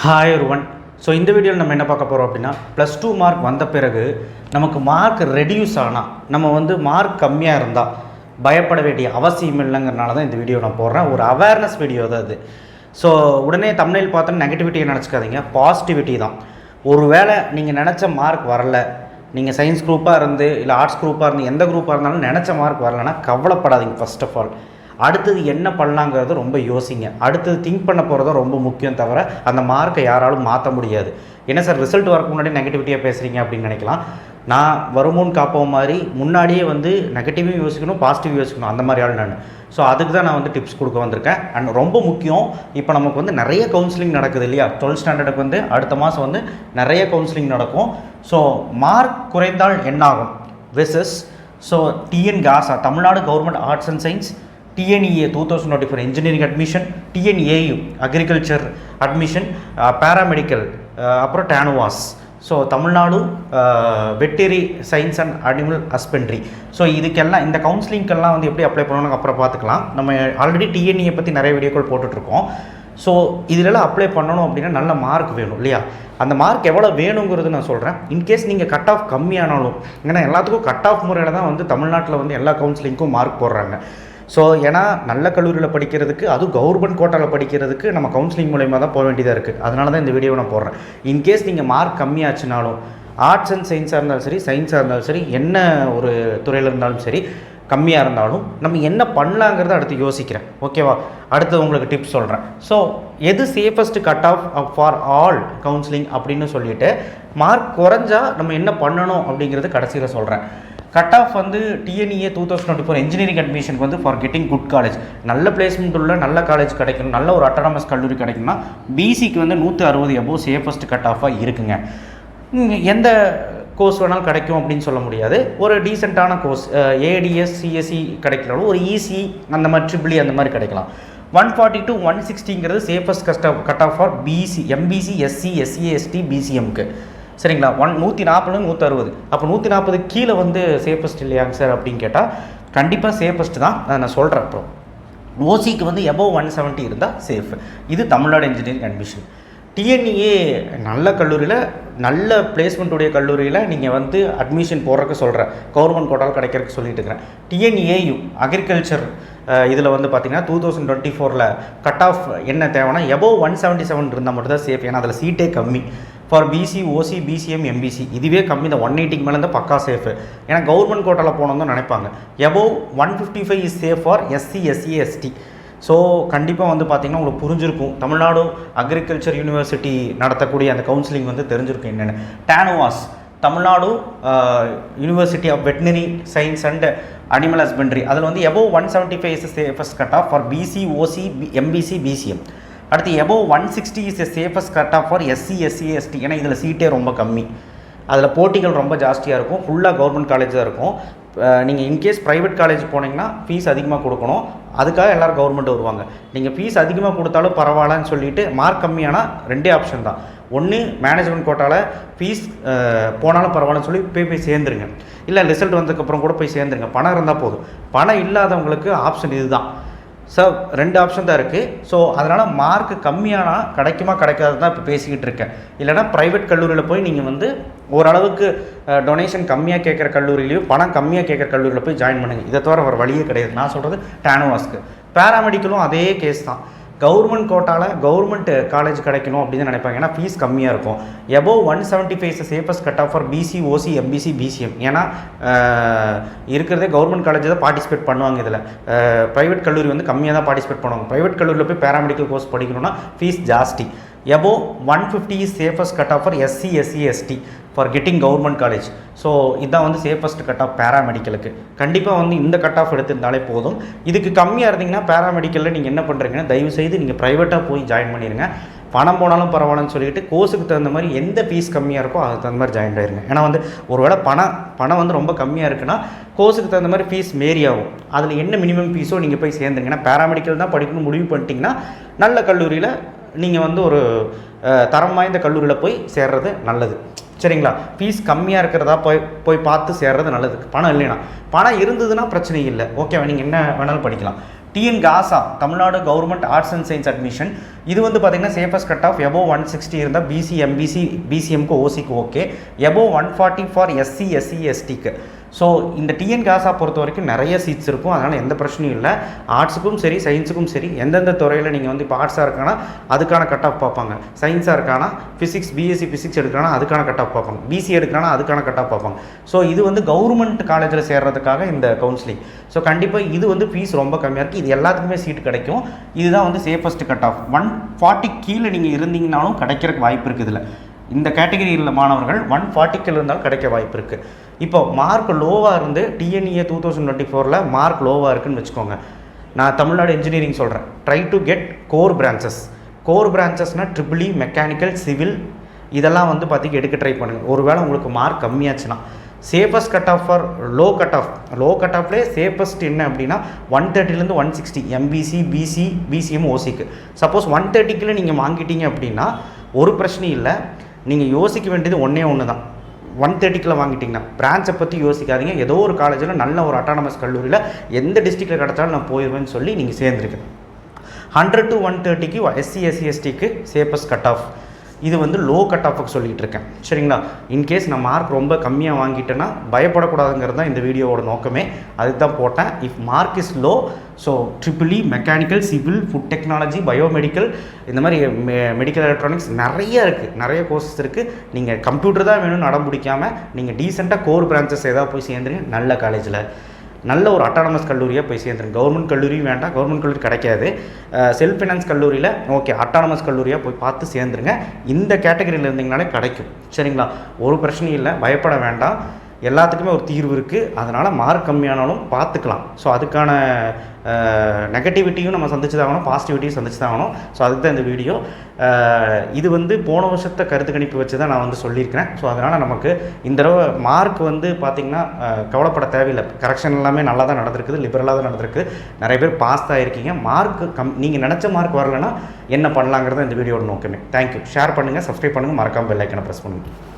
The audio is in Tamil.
ஹாய் ஒருவன். ஸோ இந்த வீடியோவில் நம்ம என்ன பார்க்க போகிறோம் அப்படின்னா, +2 மார்க் வந்த பிறகு நமக்கு மார்க் ரெடியூஸ் ஆனால் நம்ம மார்க் கம்மியாக இருந்தால் பயப்பட வேண்டிய அவசியம் இல்லைங்கிறனால தான் இந்த வீடியோ நான் போடுறேன். ஒரு அவேர்னஸ் வீடியோ தான் அது. ஸோ உடனே தம்ப்நெயில் பார்த்தோன்னு நெகட்டிவிட்டியை நினச்சிக்காதீங்க, பாசிட்டிவிட்டி தான். ஒரு வேளை நீங்கள் நினச்ச மார்க் வரல, நீங்கள் சயின்ஸ் குரூப்பாக இருந்து இல்லை ஆர்ட்ஸ் குரூப்பாக இருந்து எந்த குரூப்பாக இருந்தாலும் நினச்ச மார்க் வரலைன்னா கவலைப்படாதீங்க. ஃபர்ஸ்ட் ஆஃப் ஆல் அடுத்தது என்ன பண்ணலாங்கிறத ரொம்ப யோசிங்க. அடுத்தது திங்க் பண்ண போகிறத ரொம்ப முக்கியம், தவிர அந்த மார்க்கை யாராலும் மாற்ற முடியாது. என்ன சார் ரிசல்ட் வரக்கு முன்னாடி நெகட்டிவிட்டியாக பேசுகிறீங்க அப்படின்னு நினைக்கலாம். நான் வருமுன் காப்போம் மாதிரி முன்னாடியே நெகட்டிவும் யோசிக்கணும், பாசிட்டிவ் யோசிக்கணும், அந்த மாதிரி ஆள் நான். ஸோ அதுக்கு தான் நான் டிப்ஸ் கொடுக்க வந்திருக்கேன். அண்ட் ரொம்ப முக்கியம், இப்போ நமக்கு நிறைய கவுன்சிலிங் நடக்குது இல்லையா? 12th ஸ்டாண்டர்டுக்கு அடுத்த மாதம் நிறைய கவுன்சிலிங் நடக்கும். ஸோ மார்க் குறைந்தால் என்னாகும் versus TN GASA Tamil Nadu government arts and science, TNEA 2024 engineering admission, TNAU agriculture admission, paramedical, அப்புறம் TANUVAS. So Tamil Nadu veterinary science and animal husbandry. So இதுக்கெல்லாம் இந்த கவுன்சிலிங்கெல்லாம் எப்படி அப்ளை பண்ணணும் அப்புறம் பார்த்துக்கலாம். நம்ம ஆல்ரெடி TNEA பற்றி நிறைய வீடியோக்கள் போட்டுட்ருக்கோம். ஸோ இதிலெல்லாம் அப்ளை பண்ணணும் அப்படின்னா நல்ல மார்க் வேணும் இல்லையா? அந்த மார்க் எவ்வளோ வேணுங்கிறது நான் சொல்கிறேன். இன்கேஸ் நீங்கள் கட் ஆஃப் கம்மியானாலும், ஏன்னா எல்லாத்துக்கும் கட் ஆஃப் முறையில் தான் தமிழ்நாட்டில் எல்லா கவுன்சிலிங்க்கும் மார்க் போடுறாங்க. ஸோ ஏன்னா நல்ல கல்லூரியில் படிக்கிறதுக்கு, அதுவும் கவர்மெண்ட் கோட்டாவில் படிக்கிறதுக்கு நம்ம கவுன்சிலிங் மூலயமா தான் போக வேண்டியதாக இருக்குது. அதனால தான் இந்த வீடியோவை நான் போடுறேன். இன்கேஸ் நீங்கள் மார்க் கம்மியாச்சுனாலும், ஆர்ட்ஸ் அண்ட் சயின்ஸாக இருந்தாலும் சரி, சயின்ஸாக இருந்தாலும் சரி, என்ன ஒரு துறையில் இருந்தாலும் சரி, கம்மியாக இருந்தாலும் நம்ம என்ன பண்ணலாங்கிறத அடுத்து யோசிக்கிறேன். ஓகேவா? அடுத்து உங்களுக்கு டிப்ஸ் சொல்கிறேன். ஸோ எது safest cut off for all counselling அப்படின்னு சொல்லிவிட்டு, மார்க் குறைஞ்சா நம்ம என்ன பண்ணணும் அப்படிங்கிறது கடைசியில் சொல்கிறேன். கட் ஆஃப் TNEA 2024 இன்ஜினியரிங் அட்மிஷனுக்கு ஃபார் கெட்டிங் குட் காலேஜ், நல்ல பிளேஸ்மெண்ட் உள்ள நல்ல காலேஜ் கிடைக்கணும், நல்ல ஒரு அட்டானமஸ் கல்லூரி கிடைக்கணும்னா பிசிக்கு 160 எபோவ் சேஃபஸ்ட் கட் ஆஃபாக இருக்குங்க. எந்த கோர்ஸ் வேணாலும் கிடைக்கும் அப்படின்னு சொல்ல முடியாது. ஒரு டீசெண்டான கோர்ஸ் ADS CSE கிடைக்கலாலும், ஒரு EC அந்த மாதிரி TRIPLE அந்த மாதிரி கிடைக்கலாம். 140 to 160ங்கிறது safest cut off for BC, MBC, SC, SC, ST, BCMக்கு. சரிங்களா? 140 160. அப்போ 140 கீழே சேஃபஸ்ட் இல்லையாங்க சார் அப்படின்னு கேட்டால் கண்டிப்பாக சேஃபஸ்ட் தான். நான் சொல்கிறேன். அப்புறம் ஓசிக்கு எபோவ் 170 இருந்தால் சேஃப். இது தமிழ்நாடு இன்ஜினியரிங் அட்மிஷன். TNEA நல்ல கல்லூரியில், நல்ல பிளேஸ்மெண்ட்டுடைய கல்லூரியில் நீங்கள் அட்மிஷன் போடுறதுக்கு சொல்கிறேன், கவர்மெண்ட் கோட்டால் கிடைக்கிறதுக்கு சொல்லிட்டு இருக்கிறேன். TNAU அக்ரிகல்ச்சர் இதில் பார்த்தீங்கன்னா 2024 கட் ஆஃப் என்ன தேவைன்னா எபோவ் 177 இருந்தால் மட்டும்தான் சேஃப். ஏன்னா அதில் சீட்டே கம்மி. For BC, OC, BCM, MBC இதுவே கம்மி. இந்த 180க்கு மேலே இருந்தால் பக்கா சேஃபு. ஏன்னா கவர்மெண்ட் கோட்டாவில் போனோம் தான் நினைப்பாங்க. Above 155 is safe for SC, SC, ST. So கண்டிப்பாக பார்த்தீங்கன்னா உங்களுக்கு புரிஞ்சிருக்கும், தமிழ்நாடு அக்ரிகல்ச்சர் யூனிவர்சிட்டி நடத்தக்கூடிய அந்த கவுன்சிலிங் தெரிஞ்சிருக்கும் என்னென்னு. TANUVAS Tamil Nadu university of veterinary science and animal husbandry, அதில் above 175 is safest cut off for BC, OC, MBC, BCM. அடுத்து above 160 is safest cut off for SC, SC, ST. ஏன்னா இதில் சீட்டே ரொம்ப கம்மி, அதில் போட்டிகள் ரொம்ப ஜாஸ்தியாக இருக்கும், ஃபுல்லாக கவர்மெண்ட் காலேஜ் தான் இருக்கும். நீங்கள் இன்கேஸ் ப்ரைவேட் காலேஜ் போனீங்கன்னா ஃபீஸ் அதிகமாக கொடுக்கணும், அதுக்காக எல்லோரும் கவர்மெண்ட் வருவாங்க. நீங்கள் ஃபீஸ் அதிகமாக கொடுத்தாலும் பரவாயில்லன்னு சொல்லிவிட்டு மார்க் கம்மியானால் ரெண்டே ஆப்ஷன் தான். ஒன்று மேனேஜ்மெண்ட் கோட்டாவில் ஃபீஸ் போனாலும் பரவாயில்லன்னு சொல்லி போய் சேர்ந்துருங்க, இல்லை ரிசல்ட் வந்ததுக்கப்புறம் கூட போய் சேர்ந்துருங்க. பணம் இருந்தால் போதும். பணம் இல்லாதவங்களுக்கு ஆப்ஷன் இது தான். ஸோ 2 ஆப்ஷன் தான் இருக்குது. ஸோ அதனால் மார்க் கம்மியானால் கிடைக்குமா கிடைக்காது தான் இப்போ பேசிக்கிட்டு இருக்கேன். இல்லைனா ப்ரைவேட் கல்லூரியில் போய் நீங்கள் ஓரளவுக்கு டொனேஷன் கம்மியாக கேட்குற கல்லூரியிலையும் பணம் கம்மியாக கேட்குற கல்லூரியில் போய் ஜாயின் பண்ணுங்கள். இதை தவிர ஒரு வழியே கிடையாது. நான் சொல்கிறது டேனுவாஸ்க்கு. பேராமெடிக்கலும் அதே கேஸ் தான். கவர்மெண்ட் கோட்டாவில் கவர்மெண்ட் காலேஜ் கிடைக்கணும் அப்படின்னு நினைப்பாங்க, ஏன்னா ஃபீஸ் கம்மியாக இருக்கும். Above 175 safest cut off for BC, OC, MBC, BCM. ஏன்னா இருக்கிறதே கவர்மெண்ட் காலேஜ் தான் பார்ட்டிசிபேட் பண்ணுவாங்க. இதில் ப்ரைவேட் கல்லூரி கம்மியாக தான் பார்ட்டிசிபேட் பண்ணுவாங்க. ப்ரைவேட் கல்லூரியில் போய் பேராமெடிக்கல் கோர்ஸ் படிக்கணும்னா ஃபீஸ் ஜாஸ்தி. Above 150 is safest cut off for SC, SC, ST for getting government college. So இதுதான் சேஃபஸ்ட் கட் ஆஃப் பேராமெடிக்கலுக்கு. கண்டிப்பாக இந்த கட் ஆஃப் எடுத்திருந்தாலே போதும். இதுக்கு கம்மியாக இருந்தீங்கன்னா பேராமெடிக்கலில் நீங்கள் என்ன பண்ணுறீங்கன்னா, தயவுசெய்து நீங்கள் ப்ரைவேட்டாக போய் ஜாயின் பண்ணிடுங்க. பணம் போனாலும் பரவாயில்லன்னு சொல்லிட்டு கோர்ஸுக்கு தகுந்த மாதிரி எந்த ஃபீஸ் கம்மியாக இருக்கோ அதுக்கு தகுந்த மாதிரி ஜாயின் ஆகிருங்க. ஏன்னா ஒருவேளை பணம் ரொம்ப கம்மியாக இருக்குன்னா கோர்ஸுக்கு தகுந்த மாதிரி ஃபீஸ் மேரி ஆகும். அதில் என்ன மினிமம் ஃபீஸோ நீங்கள் போய் சேர்ந்துருங்க. ஏன்னா பேராமெடிக்கல் தான் படிக்கணும் முடிவு பண்ணிட்டீங்கன்னா நல்ல கல்லூரியில் நீங்கள் ஒரு தரம் வாய்ந்த கல்லூரியில் போய் சேர்றது நல்லது. சரிங்களா? ஃபீஸ் கம்மியாக இருக்கிறதா போய் பார்த்து சேர்றது நல்லது. பணம் இல்லைனா, பணம் இருந்ததுன்னா பிரச்சனை இல்லை, ஓகேவா, நீங்கள் என்ன வேணாலும் படிக்கலாம். TN GASA Tamil Nadu government arts and science admission. இது வந்து பார்த்திங்கன்னா சேஃபஸ்ட் கட் ஆஃப் எபோவ் 160 இருந்தால் பிசி எம்பிசி பிசிஎம்க்கு ஓசிக்கு okay, above 140 for SC SC எஸ்டிக்கு. ஸோ இந்த டிஎன் காசா பொறுத்த வரைக்கும் நிறைய சீட்ஸ் இருக்கும், அதனால் எந்த பிரச்சனையும் இல்லை. ஆர்ட்ஸுக்கும் சரி சயின்ஸுக்கும் சரி எந்தெந்த துறையில் நீங்கள் வந்து இப்போ ஆர்ட்ஸாக இருக்கானா அதுக்கான கட் ஆஃப் பார்ப்பாங்க, சயின்ஸாக இருக்கானா ஃபிசிக்ஸ் பிஎஸ்சி ஃபிசிக்ஸ் எடுக்கிறானா அதுக்கான கட் ஆஃப் பார்ப்பாங்க, பிசி எடுக்கிறானா அதுக்கான கட் ஆஃப் பார்ப்பாங்க. ஸோ இது வந்து கவர்மெண்ட் காலேஜில் சேர்றதுக்காக இந்த கவுன்சிலிங். ஸோ கண்டிப்பாக இது வந்து ஃபீஸ் ரொம்ப கம்மியாக இருக்குது, இது எல்லாத்துக்குமே சீட் கிடைக்கும். இதுதான் வந்து சேஃபஸ்ட் கட் ஆஃப். 140 கீழே நீங்கள் இருந்தீங்கனாலும் கிடைக்கிறதுக்கு வாய்ப்பு இருக்குது. இதில் இந்த கேட்டகரியில் மாணவர்கள் 140 கீழே இருந்தாலும் கிடைக்க வாய்ப்பு இருக்குது. இப்போ மார்க் லோவாக இருந்து டிஎன்இஏ 2024 மார்க் லோவாக இருக்குதுன்னு வச்சுக்கோங்க. நான் தமிழ்நாடு இன்ஜினியரிங் சொல்கிறேன், try to get core branches. Core பிரான்ச்சஸ்னால் ட்ரிபிள் இ, மெக்கானிக்கல், சிவில் இதெல்லாம் வந்து பார்த்திங்க எடுக்க ட்ரை பண்ணுங்கள். ஒருவேளை உங்களுக்கு மார்க் கம்மியாச்சுன்னா safest cut off for low cut off. Low cut ஆஃப்லேயே சேஃபஸ்ட் என்ன அப்படின்னா 130 160 எம்பிசி பிசி பிசிஎம் ஓசிக்கு. சப்போஸ் 130 நீங்கள் வாங்கிட்டீங்க அப்படின்னா ஒரு பிரச்சனையும் இல்லை, நீங்கள் யோசிக்க வேண்டியது ஒன்று தான். 130 வாங்கிட்டிங்கன்னா பிரான்ச்சை பற்றி யோசிக்காதீங்க. ஏதோ ஒரு காலேஜில் நல்ல ஒரு அட்டானமஸ் கல்லூரியில் எந்த டிஸ்ட்ரிக்டில் கிடச்சாலும் நான் போயிடுவேன்னு சொல்லி நீங்கள் சேர்ந்துருக்கேன். 100 to 130 எஸ்சி எஸ்சி எஸ்டிக்கு சேஃபஸ்ட் கட் ஆஃப். இது வந்து லோ கட் ஆஃபுக்கு சொல்லிகிட்டு இருக்கேன், சரிங்களா? இன்கேஸ் நான் மார்க் ரொம்ப கம்மியாக வாங்கிட்டேன்னா பயப்படக்கூடாதுங்கிறது தான் இந்த வீடியோவோட நோக்கமே. அதுக்கு தான் போட்டேன். If mark is low, so triple E, mechanical, civil, food technology, biomedical, இந்த மாதிரி மெடிக்கல் எலக்ட்ரானிக்ஸ் நிறைய இருக்குது, நிறைய கோர்சஸ் இருக்குது. நீங்கள் கம்ப்யூட்டர் தான் வேணும்னு நடம் பிடிக்காமல் நீங்கள் டீசெண்டாக கோர் பிரான்ச்சஸ் ஏதாவது போய் சேர்ந்துருங்க. நல்ல காலேஜில் நல்ல ஒரு அட்டானமஸ் கல்லூரியாக போய் சேர்ந்துருங்க. கவர்மெண்ட் கல்லூரியும் வேண்டாம், கவர்மெண்ட் கல்லூரி கிடைக்காது. செல்ஃப் ஃபினான்ஸ் கல்லூரியில் ஓகே, அட்டானமஸ் கல்லூரியாக போய் பார்த்து சேர்ந்துருங்க. இந்த கேட்டகரியில் இருந்தீங்கனாலே கிடைக்கும், சரிங்களா? ஒரு பிரச்சனையும் இல்லை, பயப்பட வேண்டாம். எல்லாத்துக்குமே ஒரு தீர்வு இருக்குது. அதனால் மார்க் கம்மியானாலும் பார்த்துக்கலாம். ஸோ அதுக்கான நெகட்டிவிட்டியும் நம்ம சந்திச்சு தான் ஆகணும், பாசிட்டிவிட்டியும் சந்திச்சு தான் ஆகணும். ஸோ அதுக்கு தான் இந்த வீடியோ. இது வந்து போன வருஷத்தை கருத்து கணிப்பு வச்சு தான் நான் வந்து சொல்லியிருக்கிறேன். ஸோ அதனால் நமக்கு இந்த தடவை மார்க் வந்து பார்த்திங்கன்னா கவலைப்பட தேவையில்லை. கரெக்ஷன் எல்லாமே நல்லா தான் நடந்திருக்குது, லிபரலாக தான் நடந்திருக்குது. நிறைய பேர் பாஸ் தான் இருக்கீங்க. மார்க் நீங்கள் நினச்ச மார்க் வரலைன்னா என்ன பண்ணலாங்கிறது இந்த வீடியோட நோக்கமே. தேங்க்யூ. ஷேர் பண்ணுங்கள், சப்ஸ்கிரைப் பண்ணுங்கள், மறக்காமல் பெல் ஐக்கனை ப்ரெஸ் பண்ணுங்கள்.